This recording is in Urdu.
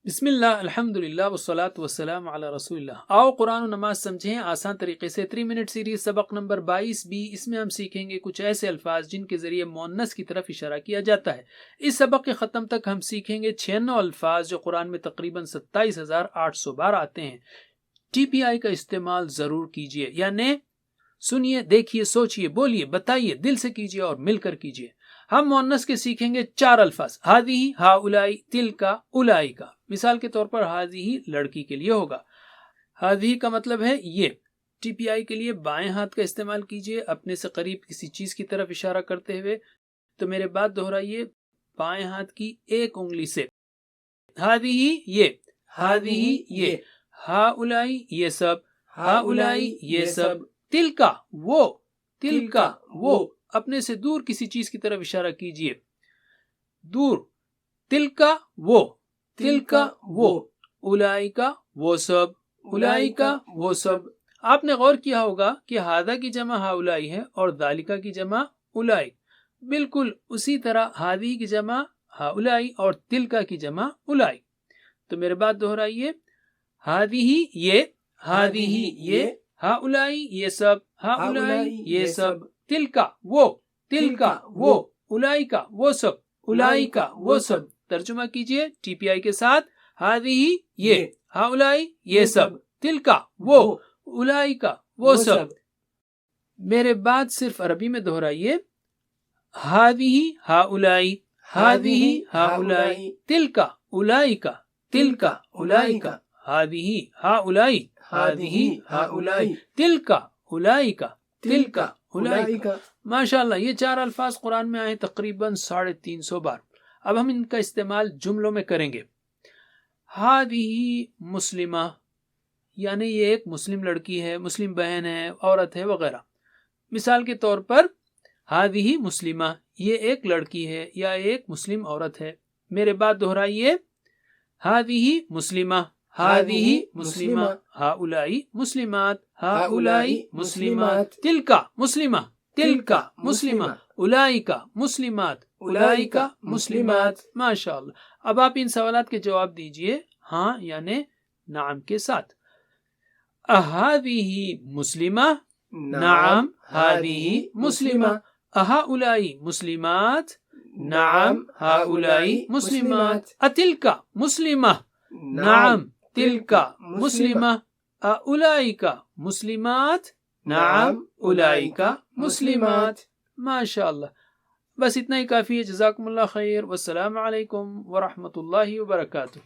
بسم اللہ، الحمدللہ والصلاة والسلام علی رسول اللہ۔ آؤ قرآن و نماز سمجھیں آسان طریقے سے۔ 3 منٹ سیریز سبق نمبر 22B۔ اس میں ہم سیکھیں گے کچھ ایسے الفاظ جن کے ذریعے مؤنث کی طرف اشارہ کیا جاتا ہے۔ اس سبق کے ختم تک ہم سیکھیں گے 96 الفاظ جو قرآن میں تقریباً 27,800 بار آتے ہیں۔ TPI کا استعمال ضرور کیجیے، یعنی سنیے، دیکھیے، سوچیے، بولیے، بتائیے، دل سے کیجیے اور مل کر کیجیے۔ ہم مؤنث کے سیکھیں گے 4 الفاظ: ہذہ، ہؤلاء، تلک، اولئک۔ مثال کے طور پر ہذہ لڑکی کے لیے ہوگا، ہذہ کا مطلب ہے یہ۔ TPI کے لیے بائیں ہاتھ کا استعمال کیجیے اپنے سے قریب کسی چیز کی طرف اشارہ کرتے ہوئے، تو میرے بعد دہرائیے بائیں ہاتھ کی ایک انگلی سے۔ ہذہ یہ، ہذہ یہ، ہؤلاء یہ سب، ہؤلاء یہ سب، تلک وہ، تلک وہ، اپنے سے دور کسی چیز کی طرف اشارہ کیجیے، دور، تلک وہ، تلک وہ، اولئک وہ سب، اولئک وہ سب۔ آپ نے غور کیا ہوگا کہ ہذا کی جمع ہؤلاء ہے اور ذالک کی جمع اولئک، بالکل اسی طرح ہذہ کی جمع ہؤلاء اور تلک کی جمع اولئک۔ تو میرے بعد دہرائیے، ہذہ یہ، ہذہ یہ، ہؤلاء یہ سب، ہؤلاء یہ سب، تلک وہ، تلک وہ، اولئک وہ سب، اولئک وہ سب۔ ترجمہ کیجئے TPI کے ساتھ، ہذہ یہ، ہؤلاء یہ سب، تلک وہ، اولئک وہ سب۔ میرے بعد صرف عربی میں دہرائیے، ہذہ ہؤلاء، ہذہ ہؤلاء، تلک اولئک، تلک اولئک، ہذہ ہؤلاء، ہذہ ہؤلاء، تلک اولئک، تلک اولئک۔ ماشاءاللہ، یہ 4 الفاظ قرآن میں آئے تقریباً 350 بار۔ اب ہم ان کا استعمال جملوں میں کریں گے۔ ہذہ مسلمہ، یعنی یہ ایک مسلم لڑکی ہے، مسلم بہن ہے، عورت ہے وغیرہ۔ مثال کے طور پر ہذہ مسلمہ، یہ ایک لڑکی ہے یا ایک مسلم عورت ہے۔ میرے بعد دہرائیے، ہذہ مسلمہ، ہذہ مسلمہ، ہؤلاء مسلمات، ہؤلاء مسلمات، تلک مسلمہ، تلک مسلمہ، اولئک مسلمات، اولئک مسلمات۔ ماشاءاللہ۔ اب آپ ان سوالات کے جواب دیجئے ہاں یعنی نعم کے ساتھ۔ اہذہ مسلمہ؟ نعم ہذہ مسلمہ۔ اہؤلاء مسلمات؟ نعم ہؤلاء مسلمات۔ اتلک مسلمہ؟ نعم تلک مسلمہ۔ اولئک مسلمات؟ نعم اولئک مسلمات۔ ماشاءاللہ۔ بس اتنا ہی کافی ہے۔ جزاکم اللہ خیر، والسلام علیکم ورحمۃ اللہ وبرکاتہ۔